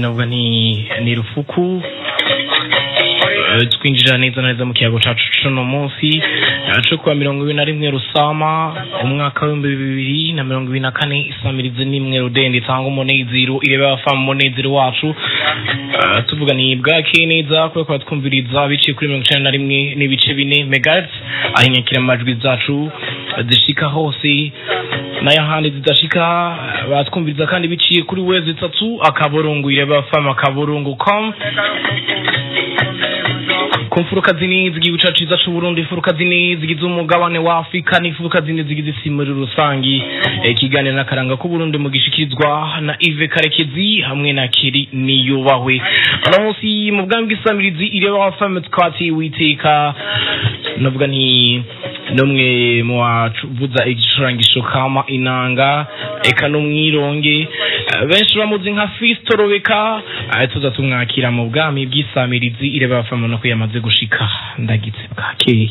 navuga ni rufuku twinjira neza mu kiyago cacu cuno munsi cyo kwa 21 Rusama umwaka wa 2024 isamirize nimwe rudende tanga umunezero ireba afamu umunezero wacu tuvuga ni bwake neza ko twumviriza biciye kuri 91 n'ibice 4 MHz ahinyakira amajwi zacu zishika hose n'ayahandi zidashika batwumviriza kandi biciye kuri wezi 3 akaborongo ireba afamu akaborongo.com kumfuruka zini zigibuca ciza c'u Burundi furuka zini zigize umugabane wa Afrika n'ifuruka zini zigize isi muri rusangi kiganira nakaranga ku Burundi mu gishikirizwa na Yves Karekezi hamwe na Kiri Niyubahwe aronsi mu bwambwe isamirizi ireba afame twati witeka navuga ni nomwe mu wavuza igicurangisho kama inanga eka no mwironge benshi bamuzi nka Fisto Robeka tuza tumwakira mu bwami bw'isamirizi ireba afame no kuyamaze gushika ndagitse bwakeye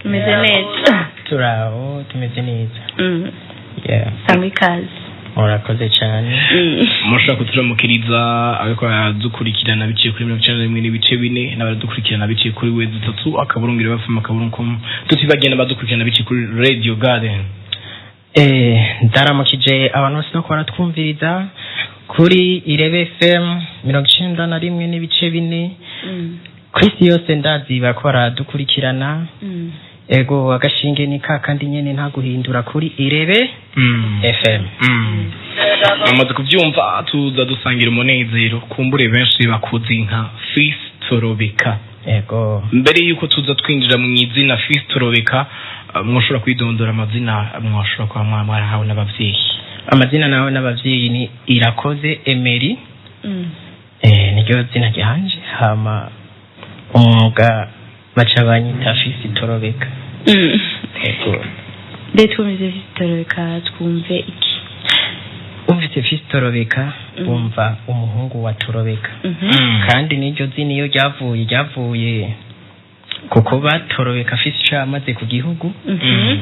tumeze neza turaho tumeze neza samikazi murakoze cyane mushaka kuturamukiriza ariko adukurikirana biciye kuri 91 n'ibice 4 n'abadukurikirana biciye kuri wezi 3 akaburungire bafuma akaburungu tutibagenda badukurikirana biciye kuri Radio Garden ndaramukije abantu bose ko baratwumviriza kuri Irebe FM 91 n'ibice 4 Kristi yose ndazi bakora dukurikirana ego agashinge ni kakandi nyene nta guhindura kuri Irebe FM amaze kuvyumva tuza dusangira umunezero kumbure benshi bakuzi nka Fisto Robeka ego mbere yuko tuza twinjira mu izina Fisto Robeka mwoshobora kwidondora amazina mwoshobora kwa mwamara hawe n'abavyeyi amazina nawe n'abavyeyi ni Irakoze Emery niryo zina ryanje hama umwuga baca banyita Fisto Robeka ego twumvise Fisto Robeka twumve iki umvise Fisto Robeka umva umuhungu wa Torobeka kandi niryo zina iyo ryavuye kuko batorobeka Fisto amaze ku gihugu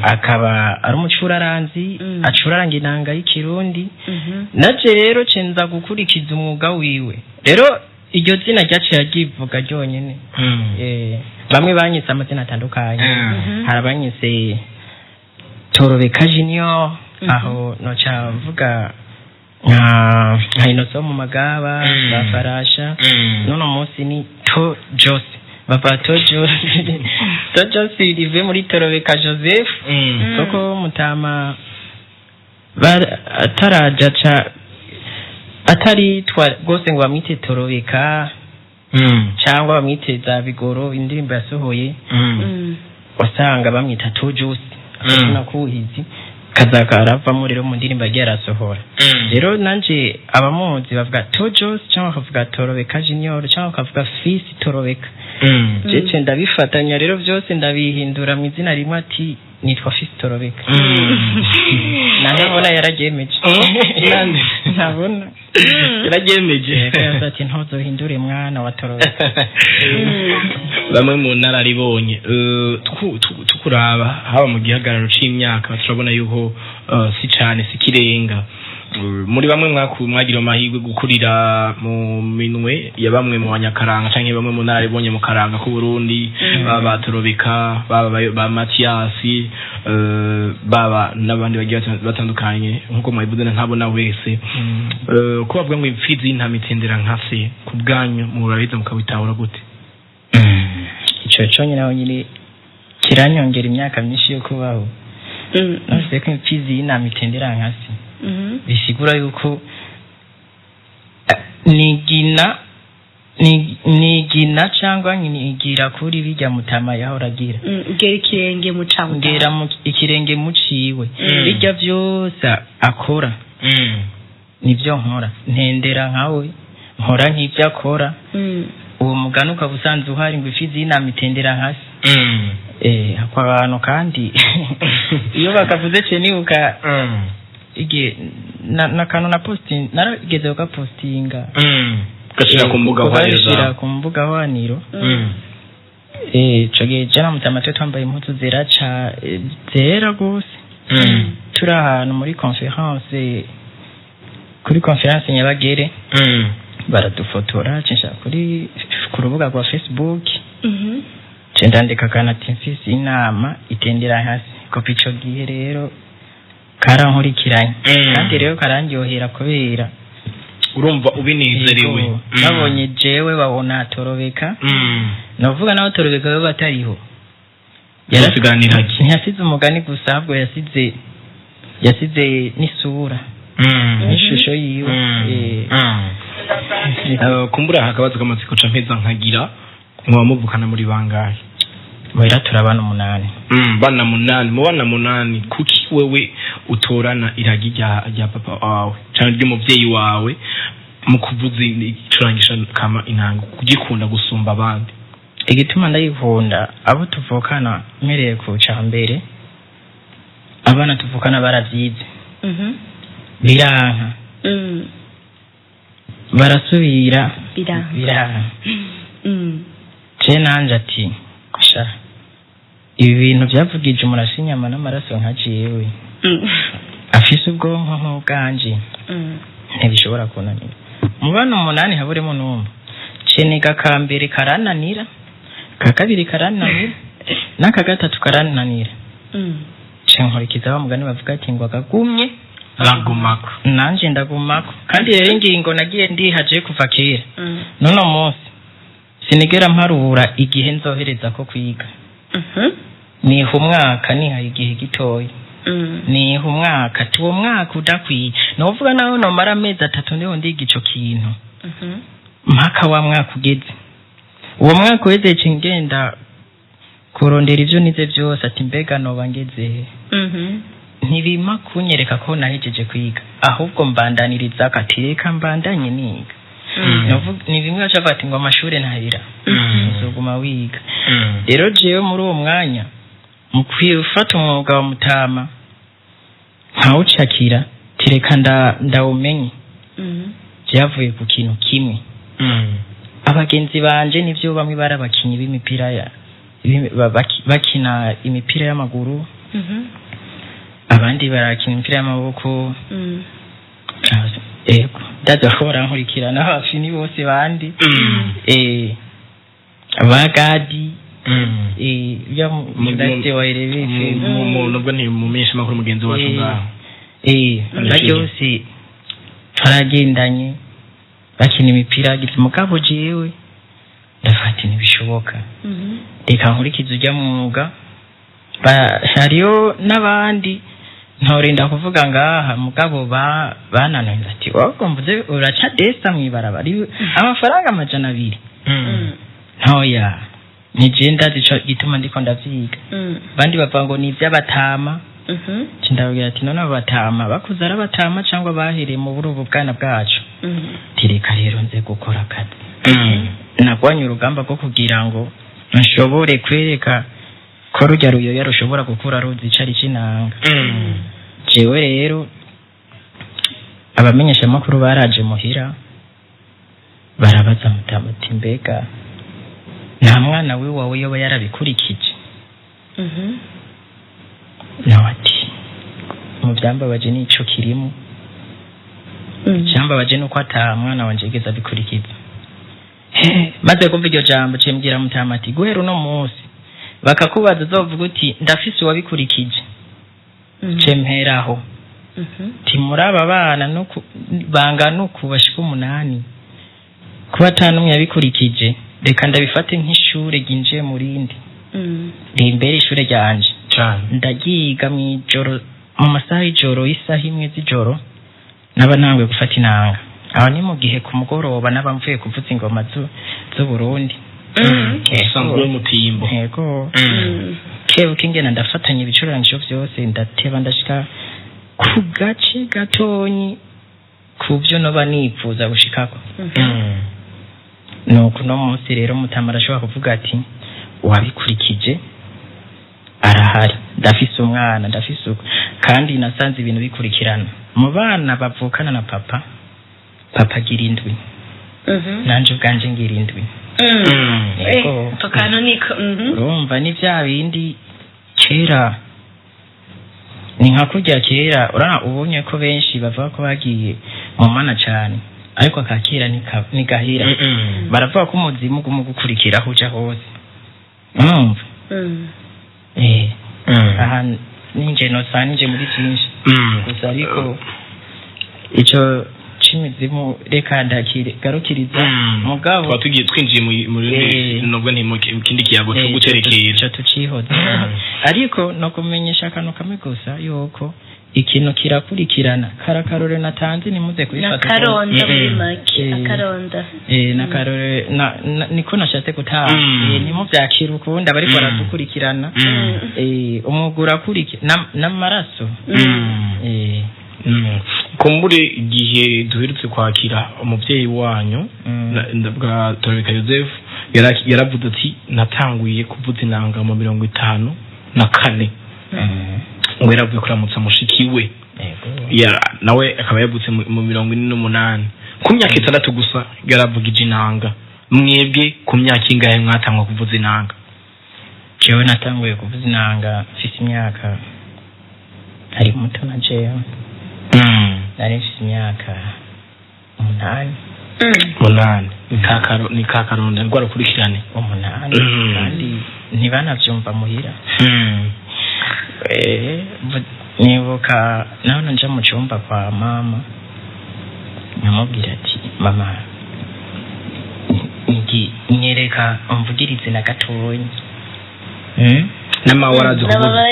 akaba ari umucuraranzi acuraranga inanga y'ikirundi naje rero cenza gukurikiza umwuga wiwe rero iryo zina ryaciye agivuga ryonyene bamwe banyise amazina atandukanye harabanyise Torobeka Junior aho noca mvuga nka Inoso mu magaba bafarasha none munsi ni To Jose baba To Jose rive muri Torobeka Joseph soko mutama ataraja atari gose ngo bamwite Torobeka cyangwa bamwite za Bigoro indirimbo yasohoye wasanga bamwita To Jose nakuhizi kazakarava rero mu ndirimbo yarasohora rero nanje abamuzi bavuga To Jose cyangwa bavuga Torobeka Junior cyangwa bavuga Fisto Robeka jeje ndabifatanya rero byose ndabihindura mu izina rimwe ati nitwa Fisto Robeka nabona yaragemeje nabona yaragemeje ati ntozohindure mwana wa Torobeka bamwe mu nararibonye tukuraba haba mu gihagararo c'imyaka turabona yuko si cyane sikirenga muri bamwe mwagira amahirwe gukurira mu minwe ya bamwe mu banyakaranga canke bamwe mu nararibonye mu karanga ku Burundi baba Torobeka baba ba Mathias baba nabandi bagiye batandukanye nkuko mwabivuze ntabona wese ko bavuga ngo imfizi y'intamitendera nkase ku bwanyu murabita mukabitahura gute ico cyonye naho nyine kiranyongera imyaka myinshi yo kubaho nose ko imfizi y'intamitendera nkase bisigura yuko nigina cyangwa nigira kuri bijya mutama yahoragira ugera ikirenge mucamo ngera mu ikirenge muciwe bijya byose akora nibyo nkora ntendera nkawe nkora nk'ibyo akora uwo mugano ukabusanze uhari ngo ifizi y'inamitendera hasi akwa abantu kandi iyo bakavuze cye nibuka ige nakano na posting narageze ko postinga gashira ku mbuga hwaniro coge jana mutamato twambaye impuzu zera gose turi ahantu muri conference kuri conference Nyabagere baradufotora cisha kuri ku rubuga rwa Facebook cendandika kana timfisi inama itendera hasi kopi ico gihe rero karankurikiranye kandi rero karandyohera kubera urumva ubinezerewe babonye jewe babona Torobeka novuga naho Torobeka yo batariho yarasiganira ntiyasize umugani gusa ahubwo yasize n'isura n'ishusho yiwe kumbura hakabaza kamatsiko ca mpeza nkagira mwamuvukana muri bangahe Mwera turabana 8 bana 8 mu bana 8 kuki wewe utorana iragi rya papa wawe cyangwa ry'umuvyeyi wawe mu kuvuza icurangisha kama intango kugikunda gusumba abandi igituma ndayikunda abo tuvukana mpereye ku cambere abana tuvukana baravyize biranka barasubira biranka je nanje ati sha ibi bintu byavugije umurashinyama n'amaraso nka jewe afise ubwonko nk'ubwanje ntibishobora kunanira mu bana 8 haburemo n'umwe ceniga kambere karananira kakabiri karananira n'aka gatatu karananira cenkurikiza bamugani bavuga ati ngo agagumye aragumako nanje ndagumako kandi rero ingingo nagiye ndihaje kuva kera none munsi sinigera mparura igihe nzohereza ko kwiga niha umwaka niha igihe gitoya niha umwaka tuwo mwaka udakwiye novuga naho nomara amezi 3 ndiho ndiga ico kintu mpaka wa mwaka ugeze uwo mwaka weze cingenda kurondera ivyo nize byose ati mbega noba ngeze ntibima kunyereka ko nahejeje kwiga ahubwo mbandaniriza akatireka mbandanye niga ni bimwe cyavati ngo amashure ntahira uzoguma wiga rero jewe muri uwo mwanya mu kwifata umwuga wa Mutama nkawucakira tireka ndawumenye byavuye ku kintu kimwe abagenzi banje nivyo bamwe barabakinyi b'imipira bakina imipira y'amaguru abandi barakina imipira y'amaboko ego ndazahora nkurikirana hafi ni bose bandi abagadi ya mudate wa Elevisi nubwo ni mumenyesha makuru mugenzi wacu ngaho byose taragendanye bakina imipira gitsimugabo jewe ndafata ntibishoboka reka nkurikiza ujya mu mwuga hariyo n'abandi ntorinda kuvuga ngaha mugabo banananza ati wagombuze uraca desa mwibarabari amafaranga 200 ntoya nigenda dico gituma ndiko ndavyiga bandi bavango ni ivy'abatama cindabwira ati none abatama bakuzara abatama cyangwa bahereye mu burubu bwana bwacu tireka rero nze gukora akazi nagwanye urugamba rwo kugira ngo nshobore kwereka ko rujya ruyoya rushobora gukura ruzi icari cinanga jewe rero abamenyesha makuru baraje muhira barabaza Mutama ati mbega nta mwana we wawe yoba yarabikurikije nawe ati mu byambabaje nico kirimo cyambabaje nuko ata mwana wanje yigeze abikurikiza maze kumva iryo jambo cembwira Mutama ati guhera uno munsi bakakubaza uzovuga uti ndafise uwabikurikije cemperaho timuraba bana no bangana ukubashika 8 kuba atanumwe yabikurikije reka ndabifate nk'ishure ginje murindi rimbere ishure ryanje ndagiga mwijoro mu masaha y'ijoro isaha imwe z'ijoro naba nangwe gufata inanga aho ni mu gihe ku mugoroba nabamvuye kuvuza ingoma zo Burundi sangwe mutimbo yego kewe kingena ndafatanya ibicurangisho byose ndateba ndashika ku gace gatonyi kubyo noba nifuza gushikako nuko no munsi rero Mutama arashobora kuvuga ati wabikurikije arahari ndafise umwana ndafise kandi nasanze ibintu bikurikirana mu bana bavukana na papa agira 7 nanje ubwanje ngira 7 tokano niko urumva ni bya bindi kera ni nka kujya kera urana ubonye ko benshi bavuga ko bagiye mumana cyane ariko akakira nigahira baravuga ko umuzimu gukurikira aho uja hose urumva aha ninje nosanije muri byinshi gusa ariko ico c'imizimu reka ndakire garukiriza mugabo twatugiye twinjiye muri nubwo ikindi kiyago cyo guterekera cyo tucihoza ariko no kumenyesha kano kamwe gusa yuko ikintu kirakurikirana karakarore natanze nimuze kubifata nakaronda muri make akaronda nakarore niko nashatse gutaha nimo byakira ukundi abari baradukurikirana umugura kurikira n'amaraso kumbure igihe duherutse kwakira umuvyeyi wanyu ndabwa Torobeka Joseph yaravuze ati natanguye kuvuza inanga mu 54 ngo yaravuye kuramutsa mushikiwe nawe akaba yavutse mu 48 ku myaka 6 gusa yaravugije inanga mwebwe ku myaka ingahe mwatangwa kuvuza inanga jewe natanguye kuvuza inanga mfise imyaka ari muto na jewe nari mfise imyaka 8 ni kakaronda ndwara kurikirane 8 kandi ntibanavyumva muhira nibuka naho nja mu cyumba kwa mama namubwira ati mama nyereka umvugirize na gatoyi nama warazi kuvuga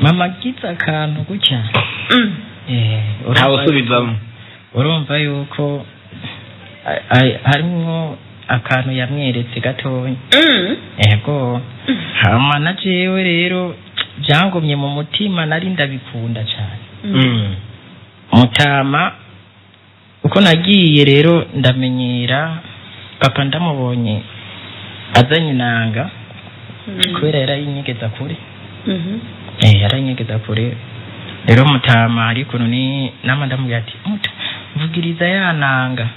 mama giza akantu gutya ntawusubizamo urumva yuko harimo akantu yamweretse gatoyi yego hama na jewe rero byangomye mu mutima nari ndabikunda cyane mutama uko nagiye rero ndamenyera papa ndamubonye azanye inanga kubera yarayinyegeza kure yarayinyegeza kure rero mutama ariko none nama ndamubwira ati muto mvugiriza ya nanga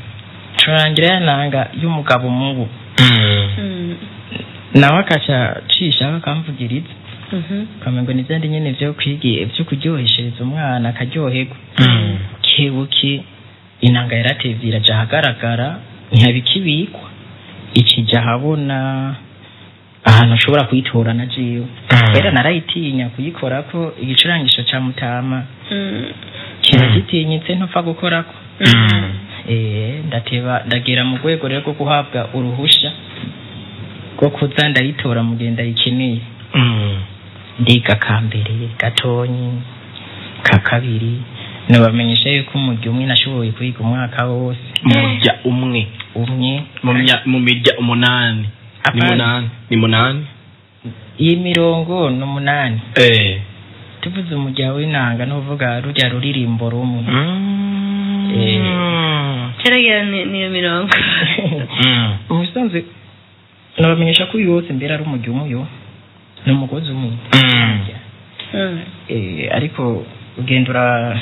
turangira ya nanga y'umugabo mubu nawe akaca cisha akamvugiriza kamengo nizandi nyene vyo kwigiye vyo kuryoheshereza umwana akaryoherwa kebuki inanga yaratevira jahagaragara ntihabikibikwa ikija habona ahantu ushobora kuyitora na jiwe rero narayitinya kuyikorako igicurangisho ca mutama kiragitinyitse ntupfa gukorako ndateba ndagera mu rwego rero rwo guhabwa uruhusha rwo kuza ndayitora mu gihe ndayikeneye ndiga ka mbere gatonyi ka kabiri nabamenyesha yuko umurya umwe nashoboye kwiga umwaka wose umurya umwe mu mirya 8 ni 8 iyi mirongo no 8 tuvuze umurya w'inanga n'uvuga rujya ruririmbo rumwe Keragera ni mirongo umusanze nabamenyesha ko yose mbere ari umurya umwe n'umugozi umwe ariko ugendura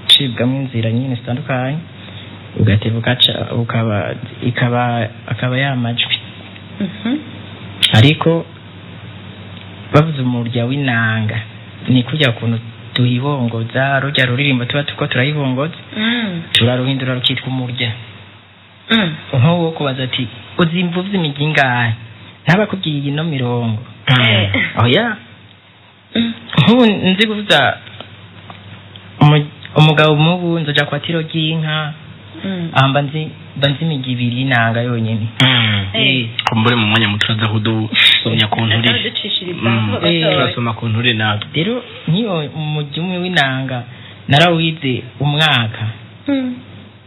cibwamo inzira nyine zitandukanye ugatebuka akaba yamajwi ariko bavuze umurya w'inanga ni kujya kuntu tuyibongoza rujya ruririmbo tuba tuko turayibongoza turaruhindura rukitwa umurya nk'uwo kubaza ati uzimvuze imijyi ingahe ntabakubwiye iyi no mirongo oya nk'ubu nzi kuvuza umugabo mubu nzoja kwa tiro ry'inka amba nzi imijyi 2 inanga yonyene kumbure mu mwanya muturaza kudusomya ku nturire turasoma ku nturire natwe rero niyo umujyi umwe w'inanga narawize umwaka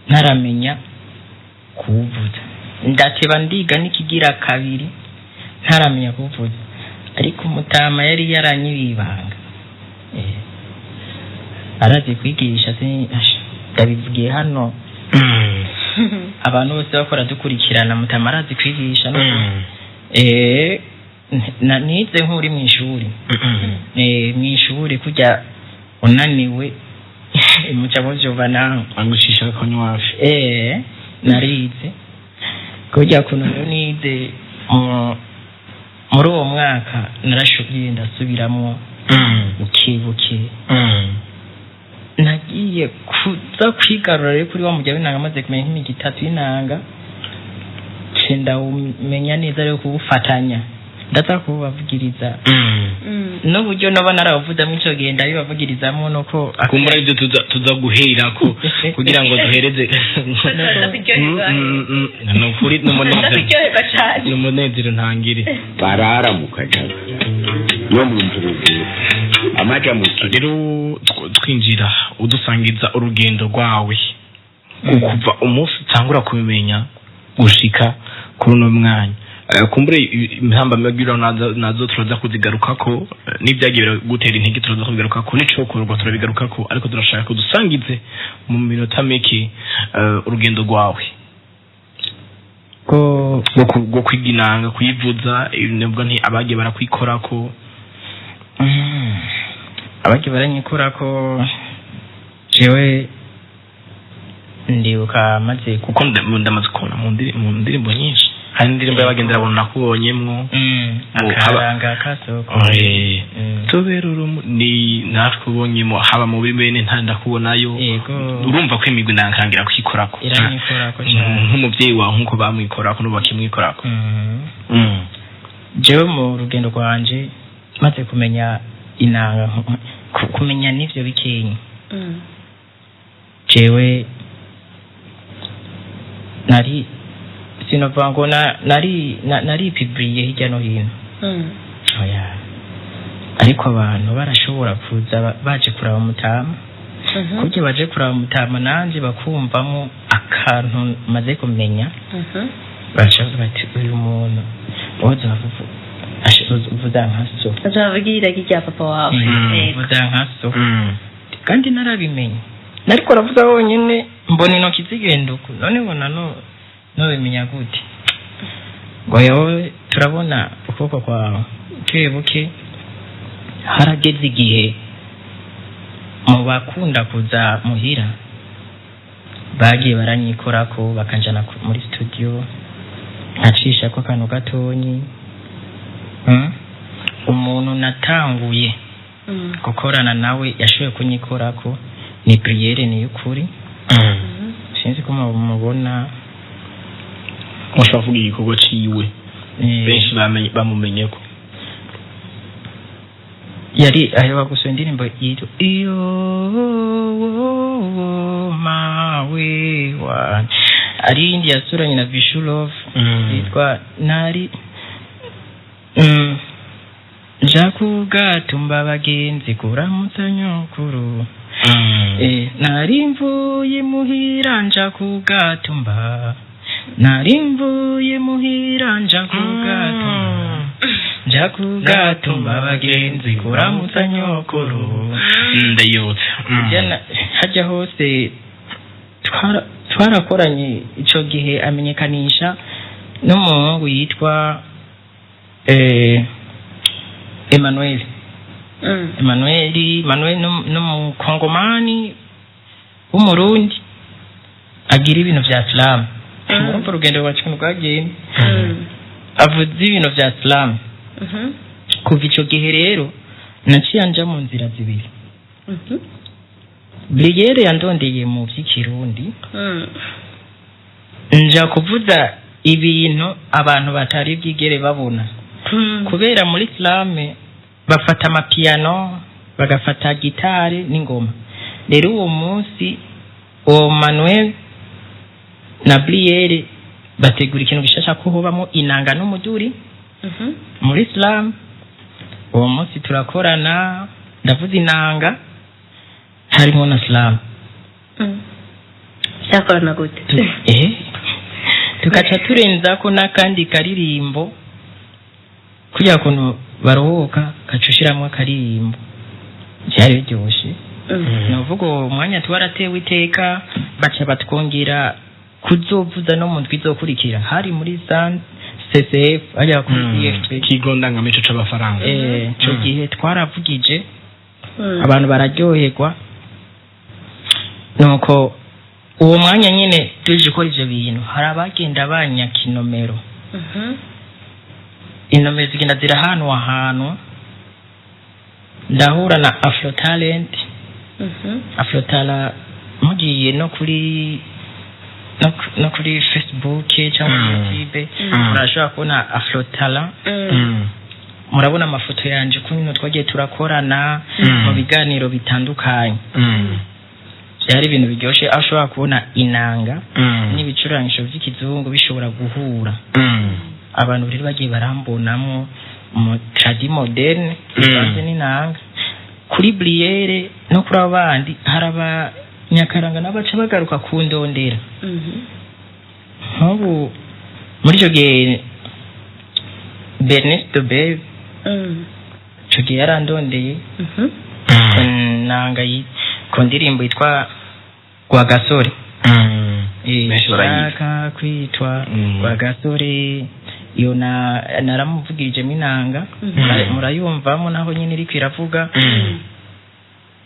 ntaramenya kuvuza ndateba ndiga nikigira kabiri ntaramenya kuvuza ariko umutama yari yaranyibibanga arazi kwigisha ndabivugiye hano abantu bose bakora dukurikirana mutama arazi kwigisha nize nk'uri mu ishuri mu ishuri kujya unaniwe mucamo jovana angushisha akanywafi narize kujya kuno nize muri uwo mwaka narashubiye ndasubiramo buke nagiye ngiye kuza kwigarura rero kuri wa mujya w'inanga maze kumenya nk'imigi 3 y'inanga cenda umenya neza rero kubufatanya ndaza kubavugiriza n'uburyo naba naravuzamo ico gihe ndabibavugirizamo nuko kumbura ibyo tuza guherako kugira ngo duhereze nukuri n'umunezero ntangire barara mu kajaga no mu nzurugero amaja mu rero twinjira udusangiza urugendo rwawe kuva umunsi utangura kubimenya gushika kuri uno mwanya kumbure impamba mabwira nazo turaza kuzigarukako n'ibyagiye gutera intege turaza kubigarukako n'icokorwa turabigarukako ariko turashaka kudusangize mu minota mike urugendo rwawe go kwiginanga kuyivuza nibwo nti abagiye barakwikorako abagiye baranyikorako jewe ndibuka maze kuko ndamaze kubona mu ndirimbo nyinshi hari indirimbo y'abagendera bona nakubonyemwo akaranga kasoko tubera ni nakubonyemo haba mu bimene ntandakubona,yo urumva ko imigwi nankangira kwikorako iranyikorako nk'umuvyeyi wawe nkuko bamwikorako no bakimwikorako jewe mu rugendo rwanje maze kumenya inanga kumenya n'ivyo bikenye jewe nari sinovuga nari publiye hirya no hino oya ariko abantu barashobora kuza baje kuraba Mutama kuko baje kuraba Mutama nanje bakumvamo akantu maze kumenya bashavuga bati uyu muntu oza vuza nkaso azavugira kijya papa wawe vuza nkaso kandi narabimenye nariko ravuza wonyene mbona intoki zigenduka none bona no bimenya gute ngo yewe turabona ukuboko kwawe buke harageze igihe mu bakunda kuza muhira bagiye baranyikorako bakanjana muri studio nkacisha ko kano gatonyi umuntu natanguye gukorana nawe yashoboye kunyikorako ni priere ni yukuri sinzi ko mubona mushavuga igikorwa ciwe benshi bamumenyeko yari ahewa gusoma indirimbo yitwa iyo mawe wa ari indi yasuranye na Vishulov yitwa nari njakugatumba bagenzi kuramutsa nyokuru nari mvuye muhira njakugatumba nari mvuye muhira njakugatumba bagenzi kuramutsa nyokuru ndayotse hajya hose twarakoranye ico gihe amenyekanisha n'umuhungu yitwa Emmanuel n'umukongomani w'umurundi agira ibintu vya Islam urumva urugendo rwacu rwagenda avuze ibintu vya Islam kuva ico gihe rero naciye anja mu nzira zibiri Brigere yandondeye mu vy'ikirundi nja kuvuza ibintu abantu batari bwigere babona kubera muri Islam bafata amapiano bagafata gitare n'ingoma rero uwo munsi uwo Manuel na Briere bategura ikintu gishasha ko hobamo inanga n'umuduri muri Islam uwo munsi turakorana ndavuza inanga harimo na Islam cyakorana gute tukaca turenza ko nakandi karirimbo kugira kuntu baruhuka kacushiramo akaririmbo cyari byoshe navuga umwanya twaratewe iteka baca batwongera kuzovuza no mu ndwi zokurikira hari muri San CCF ajya ku CFP kigo ndangamico c'abafaranga cyo gihe twaravugije abantu bararyoherwa nuko uwo mwanya nyene tuje ko ivyo bintu hari abagenda banyaka inomero inomero zigenda zira ahantu ndahura na Afro Talent Afrotala mugiye no kuri Facebook cyangwa YouTube murashobora kubona Afrotala. Murabona amafoto yanje kuno twagiye turakorana mu biganiro bitandukanye. Byari ibintu biryoshe, ashobora kubona inanga n'ibicurangisho by'ikizungu bishobora guhura. Abantu rero bagiye barambonamo mu tradi moderne bazi n'inanga. Kuri Briere no kuri abandi haraba nyakaranga n'abaca bagaruka ku ndondera. Nk'ubu muri cyo gihe Bernice de Beve cyo gihe yarandondeye nanga ku ndirimbo yitwa Kwa Gasore. Shaka kwitwa Kwa Gasore, iyo naramuvugirije minanga murayumvamo naho nyine iri kwiravuga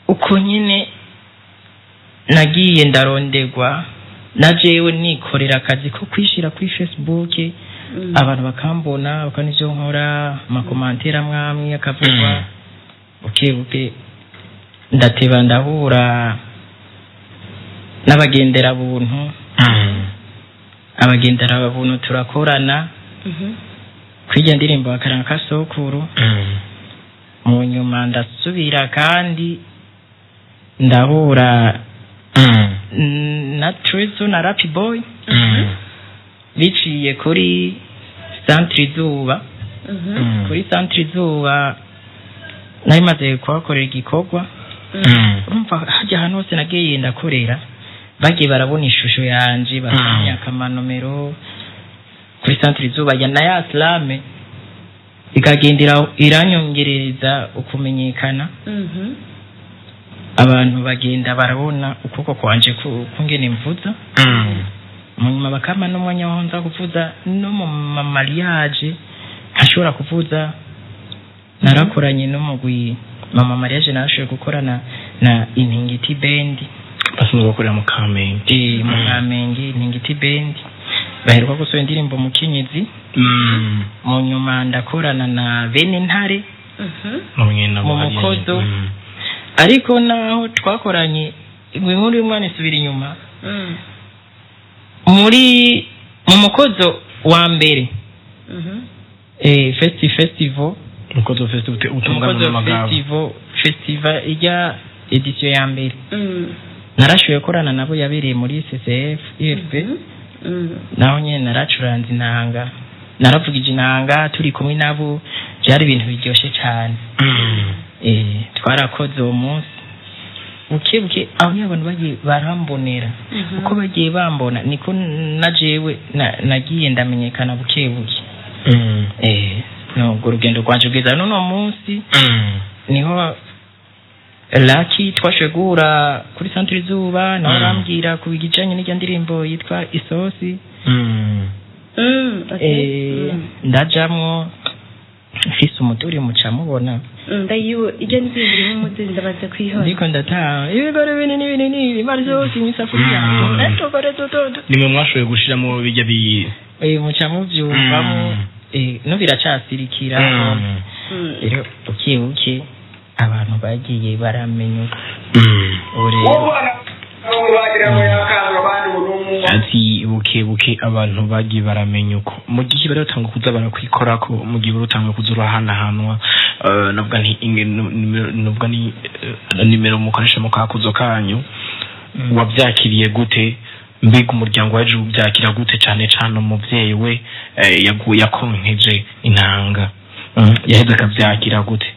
uko nyine nagiye ndarondegwa na jewe nikorera akazi ko kwishira kuri Facebook. Abantu bakambona bakanivyo nkora amakomantere amwamwe akavugwa buke ndateba ndahura n'abagendera buntu. Abagendera buntu turakorana kwijya ndirimbo akaranga kasokuru. Mu nyuma ndasubira kandi ndahura na Trezo na Rapi Boy biciye kuri Centre Izuba. Kuri Centre Izuba nari maze kuhakorera igikorwa. Urumva hajya hano hose nagiye ndakorera bagiye barabona ishusho yanje basanya akamanumero kuri Centre Izuba ya Naya Slame ikagendera iranyongereza ukumenyekana. Abantu bagenda barabona ukoko kwanje kungene mvuza. Munyuma bakama n'umwanya waho nza kuvuza no mu mariage ashobora kuvuza. Narakoranye n'umugwi mama mariage nashoboye gukorana na Iningiti Band basanzwe bakorera mu Kamenge. Mu Kamenge Iningiti Band baheruka gusohora indirimbo mu Kinyezi. Mu nyuma ndakorana na Bene Ntare mu Mukozo. Ariko naho twakoranye inkuru y'umwana isubira inyuma muri mu Mukozo wa mbere. Festival Mukozo festival ijya edition ya mbere. Narashoboye korana nabo yabereye muri CCF IFP. Naho nyene naracuranze inanga naravugije inanga turi kumwe nabo byari ibintu biryoshe cyane. Twarakoze uwo munsi buke aho abantu bagiye barambonera uko bagiye bambona niko najewe nagiye ndamenyekana buke no urugendo rwanje bwiza none munsi niho Lucky twashegura kuri Centre Izuba naho rambwira kubigijanye n'ijya ndirimbo yitwa Isosi. Ndajamwo fise umuturi mucamubona ndayiwe ijya ndirimbo umuzi ndabaza kwihora ndiko ndataha ibigore binini imari zose imisafuriya natokore toto nimwe mwashoboye gushiramo bijya mucamuvyumvamo no biracasirikira. Rero uke abantu bagiye baramenya ati buke abantu bagiye baramenya uko mu gihe bari batanga kuza barakwikora ko mu gihe barutanga kuzura hanahanwa. Nubwo ni nimero mukoresha mu kakuzo kanyu wabyakiriye gute? Mbega umuryango waje ubyakira gute cyane umuvyeyi we yakonkeje intanga yaheze akabyakira gute?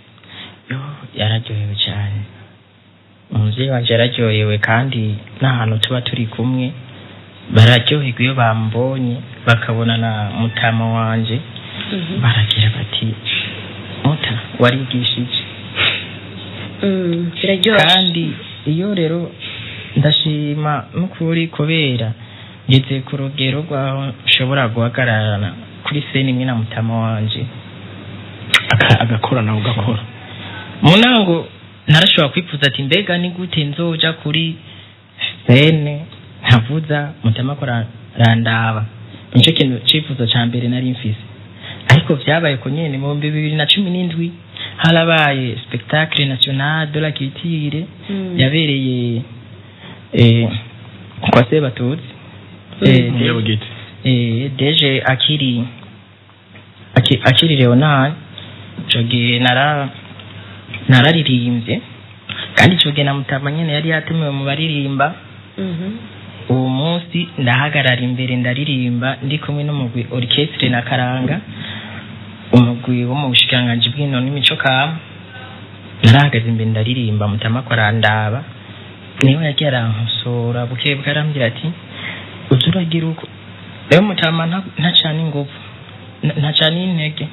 Yararyohewe cyane. Umuvyeyi wanje yararyohewe kandi n'ahantu tuba turi kumwe bararyoherwa iyo bambonye bakabona na mutama wanje. Baragira bati muta warigishije. Kandi iyo rero ndashima n'ukuri kubera ngeze ku rugero rwaho nshobora guhagararana kuri sene imwe na mutama wanje agakora nawe ugakora. Munango narashobora kwifuza ati mbega ni gute nzoja kuri sene ntavuza mutama kora randaba. Nico kintu cifuzo ca mbere nari mfise. Ariko vyabaye ko nyene mu 2017 harabaye spectacle national de la culture yabereye kwa Sebatutsi deje akiri Leonard joge nararirimbye kandi joge na Mutama nyene yari yatumiwe mu baririmba uwo munsi ndahagarara imbere ndaririmba ndi kumwe n'umugwi orchestre na karanga umugwi wo mu bushikiranganji bw'ino n'imico kama narahagaze imbere ndaririmba Mutama ko arandaba niwe yagiye aransora buke bwarambira ati uzuragira uko rero Mutama ntacana ingufu ntacana intege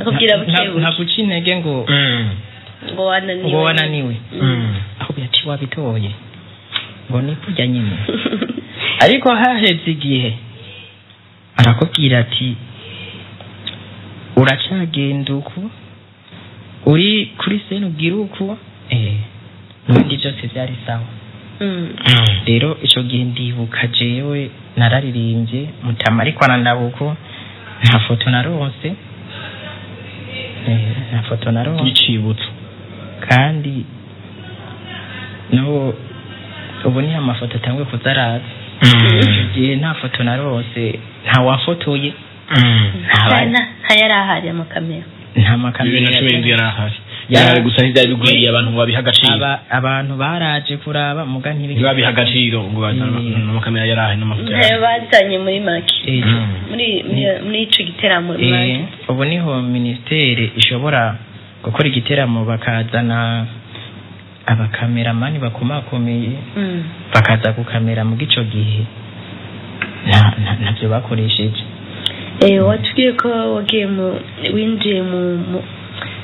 akubwira buke ntaguca intege ngo wananiwe aho byati wabitoye ngo nipujya nyine ariko haheze igihe arakubwira ati uracagenda uku uri kuri sene ugira uku n'ibindi byose byari sawa rero icyo gihe ndibuka jewe nararirimbye Mutama ariko arandabuko nta foto naronse y'icibutso kandi no ubu ni amafoto atangwe kuzaraza igihe nta foto narose nta wafotoye hayarahari amakamera nta makamera yari gusa ntibyari bigwiriye abantu ngo babiha agaciro abantu baraje kuraba muga ntibabiha agaciro ngo amakamera yarahe n'amafoto yayo bazanye muri make muri ico giteramo ubu niho ministere ishobora gukora igiteramo bakazana abakameramani bakomakomeye bakaza gukamera mu gico gihe ntabyo bakoresheje watubwiye ko wagiye winjiye mu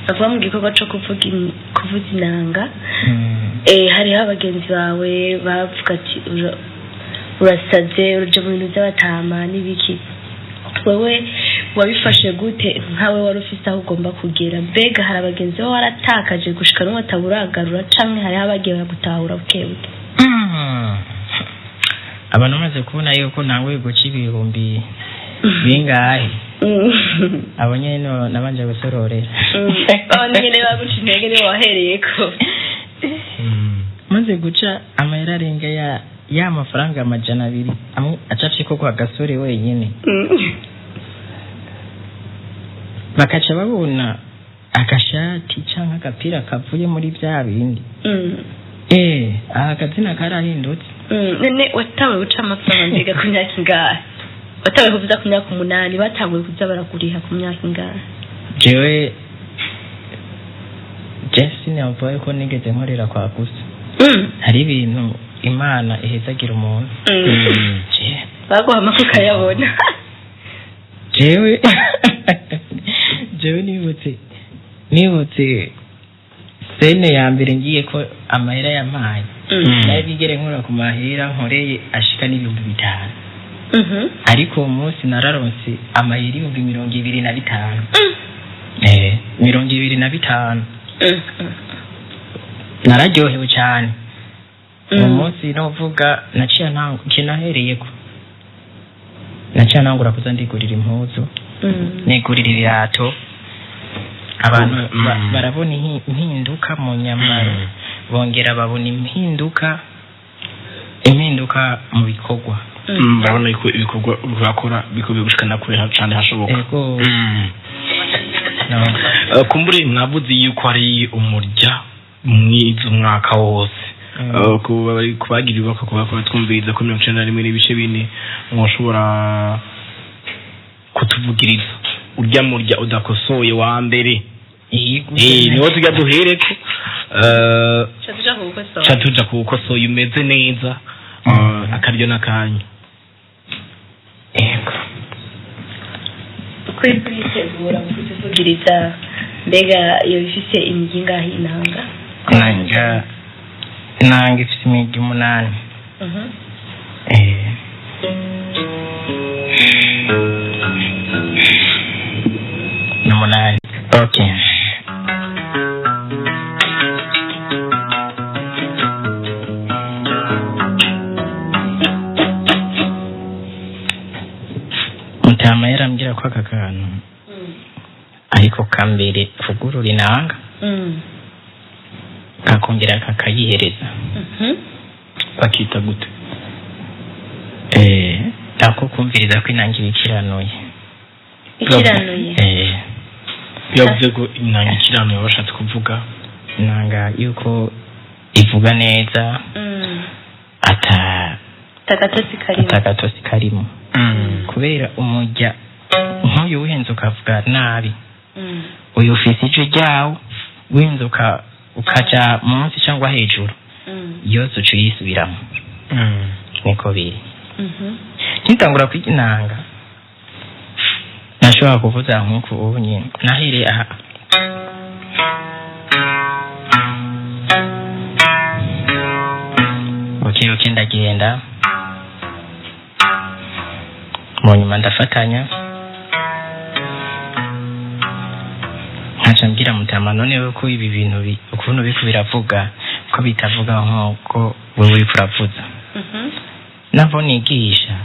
bavuga mu gikorwa cyo kuvuza inanga hariho abagenzi bawe bavuga ati urasaze urujya mu bintu by'abatama n'ibiki wewe wabifashe gute nkawe wari ufite aho ugomba kugera mbega hari abagenzi bo waratakaje gushika n'uwo ataburagarura canke hariho abagiye bagutahura bukebuke abantu bamaze kubona yuko ntawe guca ibihumbi bingahe abo nyene nabanje gusororera nyene baguca intege niwe wahereyeko maze guca amahera arenga ya mafaranga 200 amwe acafye ko kwa gasore wenyine bakaca babona agashati canke agapira kavuye muri bya bindi akazina karahindutse nene watawe guca amafaranga ndiga ku myaka ingahe watawe kuvuza ku myaka 8 batanguye kuza baraguriha ku myaka ingahe jewe Jesse navuye ko nigeze nkorera kwa gusa hari ibintu Imana ihezagira umuntu baguhama kukayabona jewe nibutse sene ya mbere ngiye ko amahera yampaye nayo bigere nkora ku mahera nkoreye ashika n'ibihumbi 5 ariko uwo munsi nararonse amahera 25 25 nararyohewe cyane uwo munsi novuga naciye kinahereyeko naciye nangura kuza ndigurira impuzu nigurira ibirato abantu barabona impinduka mu nyambaro bongera babona impinduka mu bikorwa barabona yuko ibikorwa urakora bikobe gushikana kure cyane hashoboka kumbure mwavuze yuko ari umurya mwiza umwaka wose kubagirirwa kuba twumviriza ko 91 n'ibice 4 mwoshobora kutuvugiriza urya murya udakosoye wa mbere niwo tujya duhereko chatuja kukosoye umeze neza akaryo nakanya kwitegura kutuvugiriza mbega iyo bifise imiginga hinanga nanga ifite imigi 8 8 okay Mutama yarambwira ko aka kantu ariko kambere kugurura inanga kakongera kakayihereza bakita gute ako kumviriza ko inanga ikiranuye yavuze ko inanga ikiranuye bashatse kuvuga inanga yuko ivuga neza atagatosi karimo kubera umujya nk'uyu wihenze ukavuga nabi uyu ufise ijwi ryawo wihenze ukaja munsi cyangwa hejuru yose uca uyisubiramo niko biri nkitangura kwiga inanga nashobora kuvuza nk'uko ubu nyine nahereye aha okay ndagenda mu nyuma ndafatanya nkaca mbwira Mutama none ko ibi bintu ukuntu biko biravuga ko bitavuga nk'uko wewe uri kuravuza nabo nigisha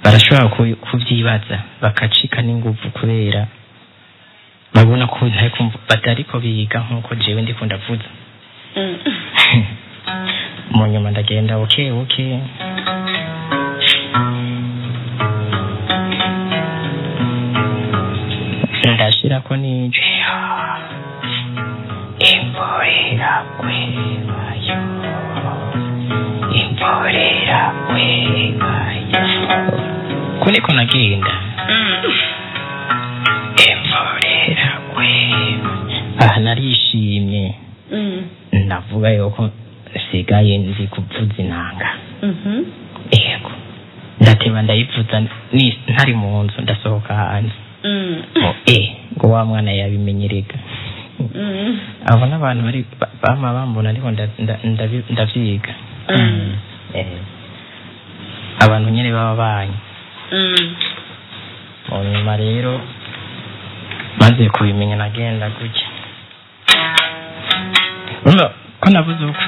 barashobora kubyibaza bakacika n'inguvu kubera babona ko batariko biga nk'uko jewe ndiko ndavuza mu nyuma ndagenda okay ndashira ko nije imborera kwebayo kuniko nagenda imborera kwebayo narishimye ndavuga yuko sigaye nzi kuvuza inanga yego ndateba ndayivuza ntari mu nzu ndasohoka hanze ngo wa mwana yabimenyerega abo n'abantu bari bama bambona ariko ndavyiga abantu nyene baba banyi mu nyuma rero maze kubimenya nagenda gutya ko navuze uko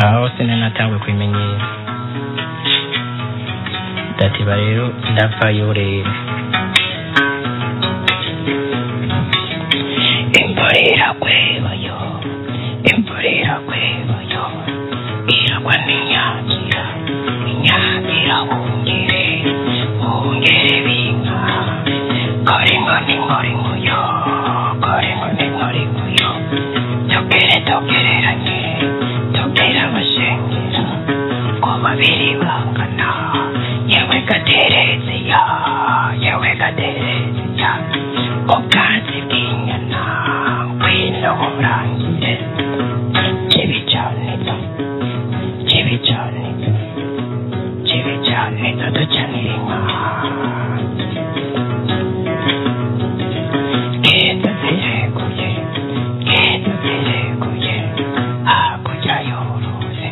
aho sinanatangwe kubimenyera ndatiba rero ndavayo rero imborera kwebayo iragwa n'inyagira wongere binka kore nguyo togereranye togera abashengera ko babiri bangana yewe gaterezia ubwatsi bw'inyana ngwino urangire kibicanitsa ducanira inka genda zireguye hakurya y'uruzi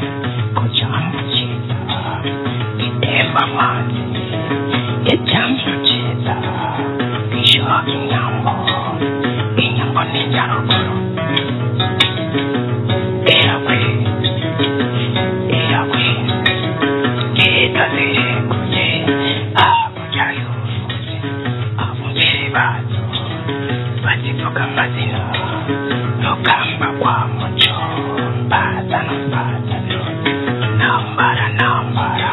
kuja mu cyiza gitemba amazi icyambu cyiza gishoka inyambo ni nyaruguru iragwe genda zireguye hakurya y'uruzi abungeri bazo bazivuga amazina rugamba rwa muco mbazano nambara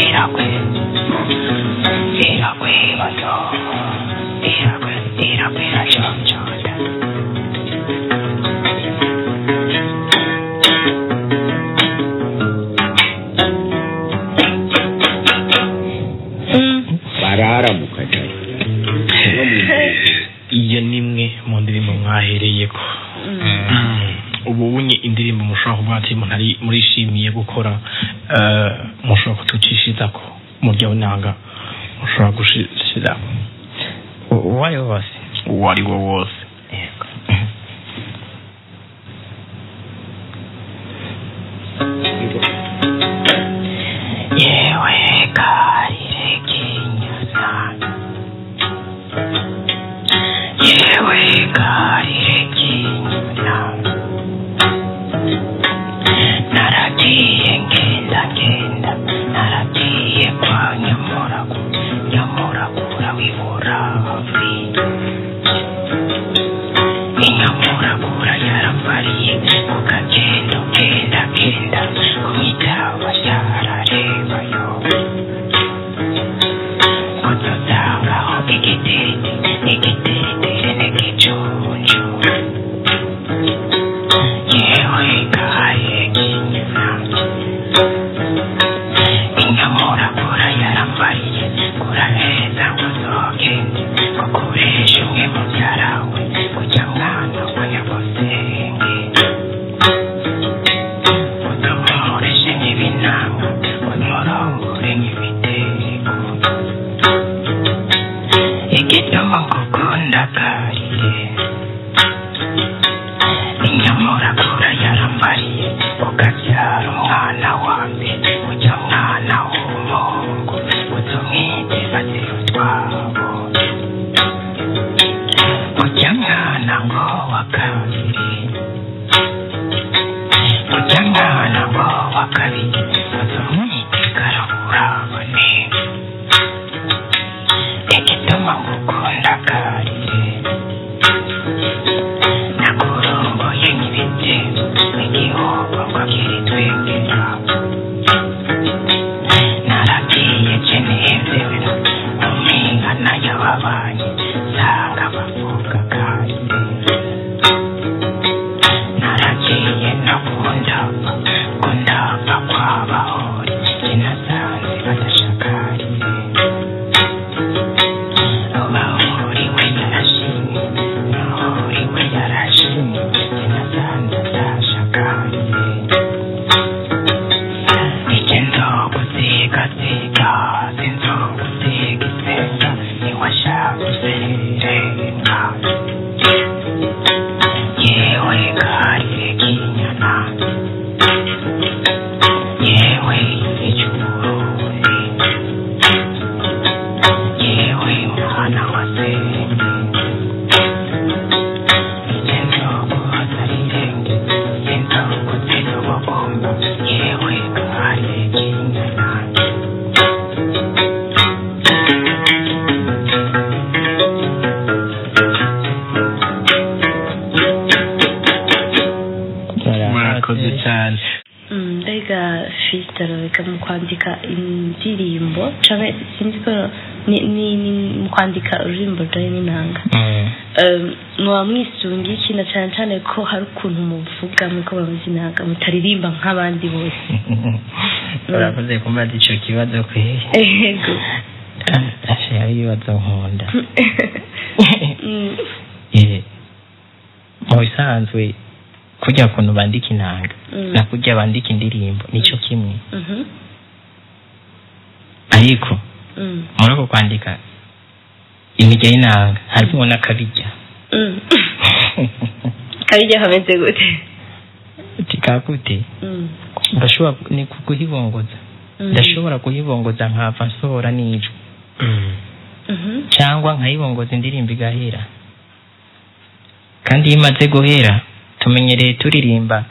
iragwe bayo iragwe rajonjota barara mu kajari iyo nimwe mu ndirimbo mwahereyeko ubu unye indirimbo mushobora kuvuga ati muntu murishimiye gukora mushobora kutucishizako mu buryo bunanga mushobora gushira uwo ari wo wose yewe karire kinyana naragiye ngenda naragiye inyamuragura yarambariye ukagenda ugenda genda kumwitaba cyararebayo kutotangaho igiterere n'igicucu yewe gahaye kinyana inyamuragura yarambariye kuraheza ngo uzogende kukuresha umwe mu byarawe kujya mwana wanyabosenge utomoreshe n'ibinama unyorongore n'ibitego igituma ngukunda karire inyamuragura yarambariye ukabyara umwana wawe ujya mwana w'umuhungu uzumwite batera utwabo ujya mwana ngo wa kabiri ujya mwana ngo wa kabiri uzumwite karahurabone igituma ngukunda karire nakurongoye n'ibitego igihugu ngo kiritwegera naragiye cenehembewe umwingana y'ababanyi sanga bavuga karire naragiye no kundapa kw'abahori sinasanze badashakarire bahuriwe yarashimye bahuriwe yarashimye sinasanze adashakarire igendo gusigasika sinzo gusigisenga niwashaka userenga yewe karire kinyana yewe icyurundi yewe mwana wa senge igendo guhazarirenge sinzo gutega ubugomba yewe karire kinyana murakoze cyane. mbega fitaro reka mu kwandika indirimbo canke sinzi ko ni mu kwandika ururirimbo rwawe n'inanga muba mwisunga iki na cyane cyane ko hari ukuntu muvuga mwiko bavuze inanga mutaririmba nk'abandi bose urakoze kumbaza ico kibazo kwe ego ashe ari ibibazo nkunda mu bisanzwe kujya kuntu bandika inanga na kujya bandika indirimbo nico kimwe ariko muri uko kwandika imijya y'inanga harimo n'akabijya kabijya hameze gute tikakute ndashobora ni kuhibongoza ndashobora kuhibongoza nkava nsohora n'ijwi cyangwa nkayibongoza indirimbo igahera kandi iyo imaze guhera tumenyereye turirimba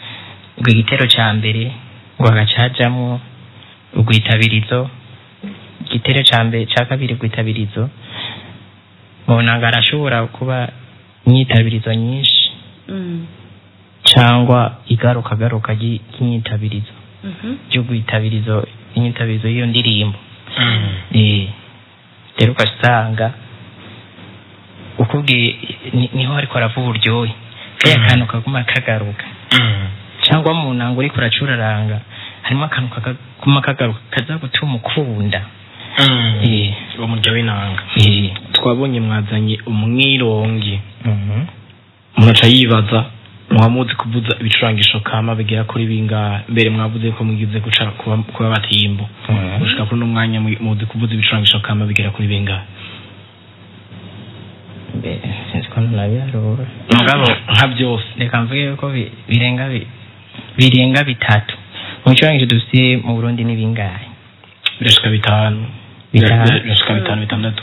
ngo igitero cya mbere ngo agacajamwo ugwitabirizo igitero cya mbere cya kabiri gwitabirizo mu nanga arashobora kuba imyitabirizo nyinshi cyangwa igaruka ry'imyitabirizo ry'ugwitabirizo imyitabirizo y'iyo ndirimbo rero ugasanga ukubwiye niho ariko aravuga uburyohe kaya kantu kaguma kagaruka cyangwa mu nanga uriko uracuraranga harimo akantu kaguma kagaruka kaza gutuma ukunda uwo murya w'inanga twabonye mwazanye umwirongi muraca yibaza mwamuzi kuvuza ibicurangisho kama bigera kuri binga mbere mwavuze ko mugize guca kuba batimbo gushika kuri n'umwanya muzi kuvuza ibicurangisho kama bigera kuri binga sinzi ko nabiharura mugabo nka byose reka mvuge ko birenga bitatu mu bicurangisho dufite mu Burundi ni bingahe birashika bitanu birashika bitandatu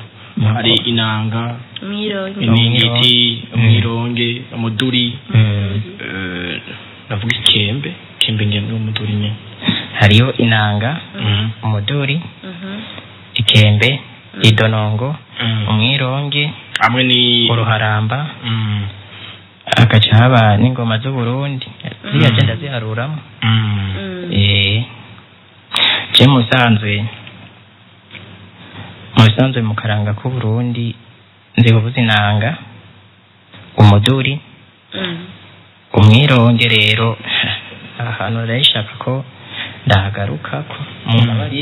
hari inanga imingiti umwironge umuduri navuga ikembe ngemwe umuduri nye hariyo inanga umuduri ikembe idonongo umwironge amwe ni uruharamba agaca haba n'ingoma z'uburundi ziriya genda ziharuramo je musanzwe mu karanga k'uburundi nzi kuvuza inanga, umuduri, umwironge. Rero ahantu rayishaka ko ndahagarukako mu mabari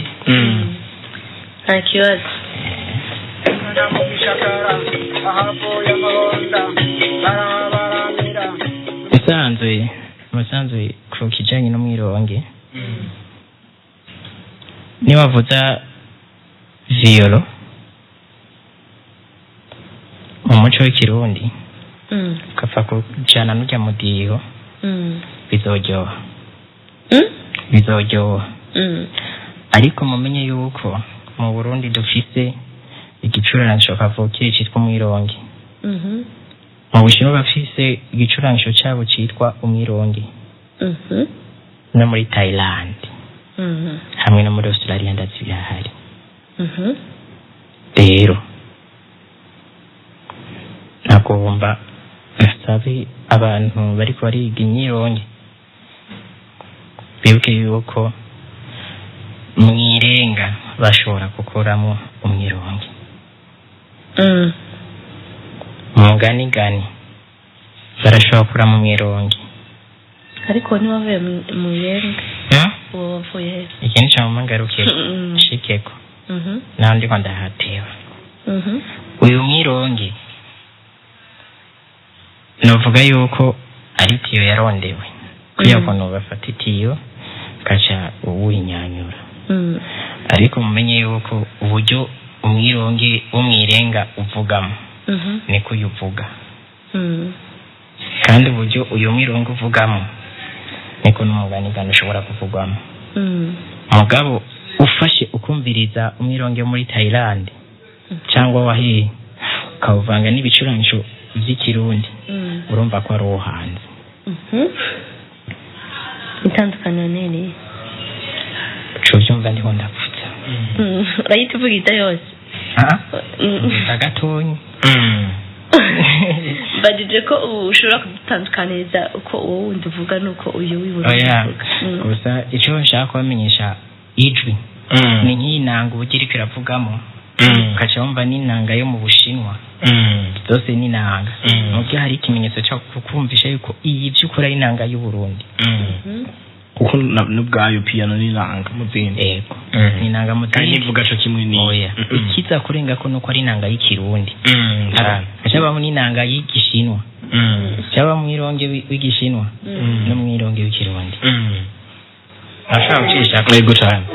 nta kibazo. musanzwe ku kijanye n'umwironge niwavuza violo mu muco w'ikirundi ukapfa kujana n'urya mudiho bizoryoha ariko mumenye yuko mu Burundi dufise igicuranisho kavukire citwa umwironge. Mu Bushinwa bafise igicuranisho cabo citwa umwironge, no muri Thailand hamwe no muri Australia ndazi birahari. Rero nagomba sabe abantu bariko bariga imyironge bibuke yuko mwirenga bashobora gukoramo umwironge. Muganigani barashobora gukoramo umwironge, ariko niwavuye mu irenga uwavuye ikintu cyamumangarukiye shikeko nandi ko ndahatewe uyu mwironge novuga yuko ari tiyo yarondewe kuya kono bafata itiyo kaca uwinyanyura. Ariko mumenye yuko uburyo umwironge umwirenga uvugamo niko yuvuga, kandi uburyo uyu mwironge uvugamo niko n'umuganigano ushobora kuvugwamo. Mugabo ufashe ukumviriza umwironge muri Thailand cyangwa wahiye ukawuvanga n'ibicuranisho by'ikirundi urumva ko ari uwo hanze. Itandukaniro nini cyo byumva ndiho ndapfutsa urayita uvuga yose agatonyi bagije ko ushobora kudutandukaniriza uko uwo wundi uvuga nuko uyu wiburuka. Gusa icyo nshaka kubamenyesha ijwi ni nk'inanga ubugiri kiravugamo ukaca wumva n'inanga yo mu Bushinwa zose n'inanga nubwo hari ikimenyetso cyo kukumvisha yuko iyi by'ukuri ari inanga y'u Burundi kuko n'ubwayo piano n'inanga muzindi yego n'inanga muzindi nivuga cyo kimwe ni oya ikiza kurenga ko nuko ari inanga y'ikirundi cyaba mu n'inanga y'Igishinwa cyaba mu ironge w'igishinwa no mu ironge w'ikirundi ashaka gucisha yego cyane.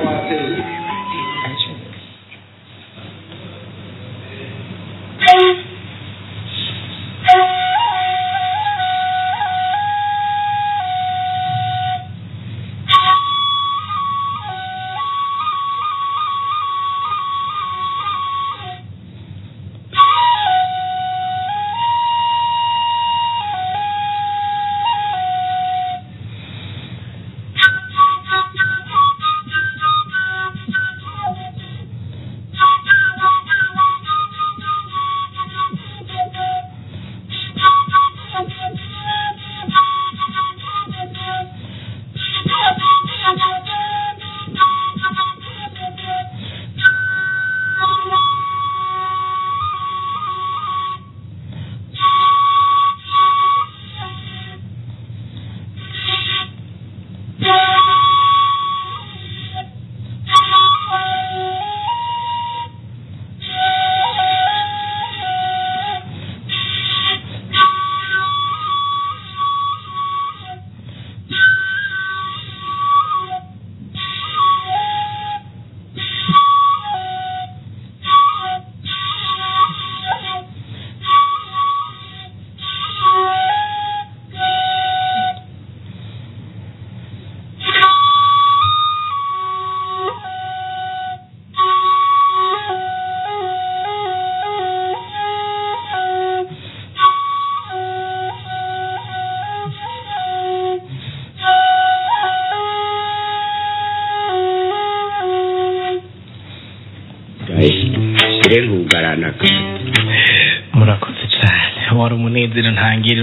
wari umunezero ntangere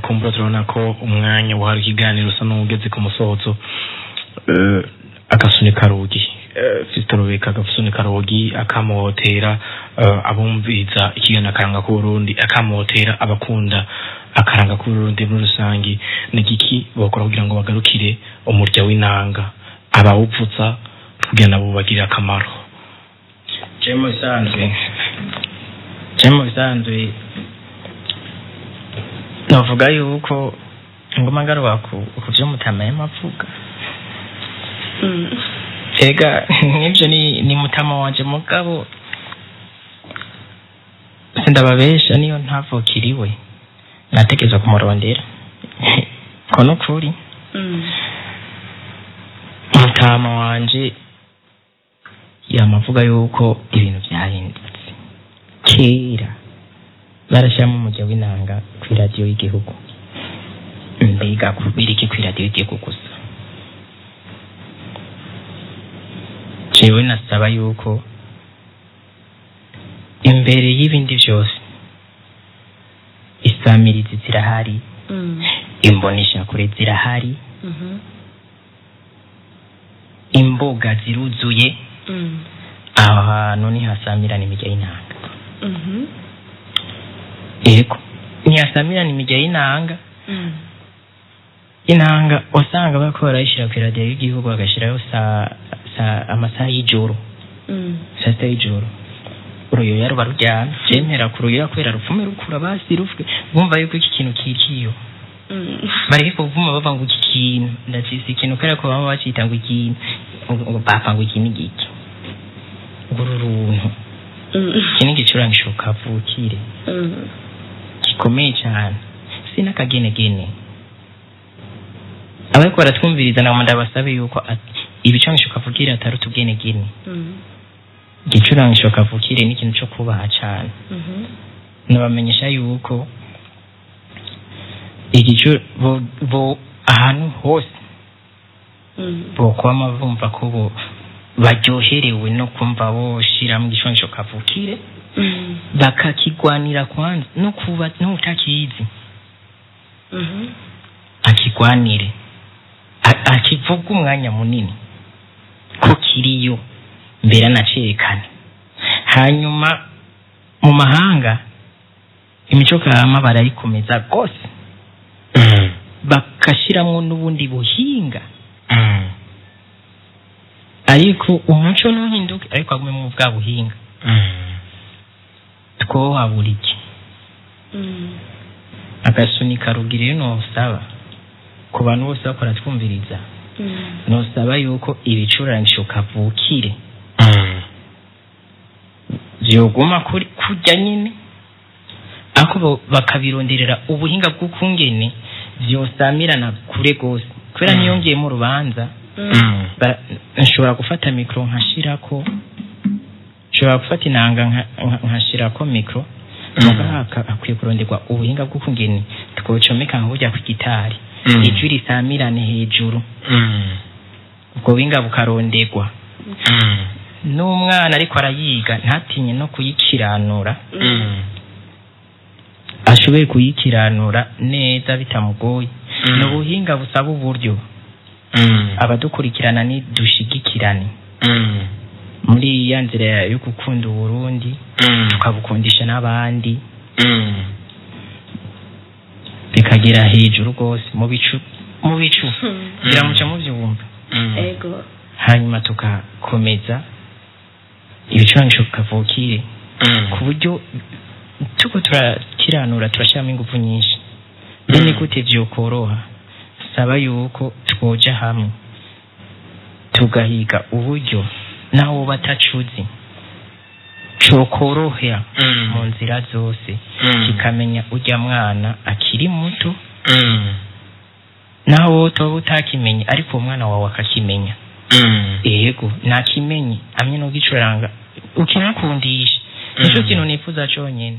kumbura turabona ko umwanya wahari ikiganiro usa n'ugeze ku musozo. Agasunika rugi Fitorobeka agasunika rugi akamotera abumviza ikiganiro akaranga ku Burundi, akamotera abakunda akaranga ku Burundi muri rusangi. Nigiki bakora kugira ngo bagarukire umurya w'inanga abawupfutsa kugira nabo bagire akamaro? Jemo bisanzwe navuga yuko ngoma ngaruka ku byo mutama y'amavuga. Ega nibyo ni mutama wanje mugabo sindababesha niyo ntavukiriwe natekereza kumurondera kono kuri mutama wanje yamavuga yuko ibintu byahindutse. Kera barashyiramo umujya w'inanga ku radio y'igihugu, mbega kubiriki ku radio y'igihugu gusa. Jewe nasaba yuko imbere y'ibindi byose isamirizi zirahari, imbonisha kure zirahari, imboga ziruzuye, aho hantu ni hasamirana imijya y'inanga. Yego ni hasamirana imijya y'inanga. Inanga wasanga bakora ishira ku radio y'igihugu bagashirayo amasaha y'ijoro, saa y'ijoro. Uruyo yaro barujyana jemera kuruyo kwera rufume rukura basi rufwe bumva yuko iki kintu kikiyo. Bareke kuvuma bava ngo iki kintu ndacisi ikintu kare ko baba bacita ngo ikintu ngo bapfa ngo iki n'igiki ururuntu kini gicurangisho kavukire gikomeye cyane sina kagenegene. Abariko baratwumviriza na ndabasabe yuko ibicurangisho kavukire atari utugenegene. Gicurangisho kavukire ni ikintu cyo kubaha cyane. Nabamenyesha yuko igicu bo ahantu hose bo kwama bumva ko baryoherewe no kumva boshira mu gicurangisho kavukire, bakakigwanira kwanza no kuba no utakizi akigwanire akivuga umwanya munini ko kiriyo mbere nacerekane. Hanyuma mu mahanga imico kama barayikomeza gose, bakashiramwo n'ubundi buhinga, ariko umuco ntuhinduke, ariko agume mu bwa buhinga. Twoha buriki agasunika rugire no saba ku bantu bose bakora twumviriza, no saba yuko ibicurangisho kavukire byoguma kujya nyine, ako bakabironderera ubuhinga bw'ukungene byosamirana kure gose. Kwera niyongeye mu rubanza nshobora gufata micro nkashirako, nshobora gufata inanga nkashirako micro, mugaka akwiye kuronderwa ubuhinga bw'ukungene twocomeka nk'ujya ku gitari ijwi risamirane hejuru, ubwo buhinga bukaronderwa. N'umwana ariko arayiga ntatinye no kuyikiranura, ashoboye kuyikiranura neza bitamugoye. N'ubuhinga busaba uburyo, abadukurikirana ni dushigikirane muri ya nzira yo gukunda Burundi, tukabukundisha n'abandi, bikagera hejuru gose mu bicu biramuca mu byumva. Ego hanyuma tukakomeza ibicurangisho kavukire ku buryo tuko turakiranura, turashyiramo ingufu nyinshi. Ni gute byokoroha? Saba yuko twoja hamwe tugahiga uburyo naho batacuzi cokorohera mu nzira zose, kikamenya ujya mwana akiri muto, naho toba utakimenya ariko umwana wawe akakimenya. Yego nakimenye amye no gicuranga ukinakundisha. Nico kintu nifuza cyonyine.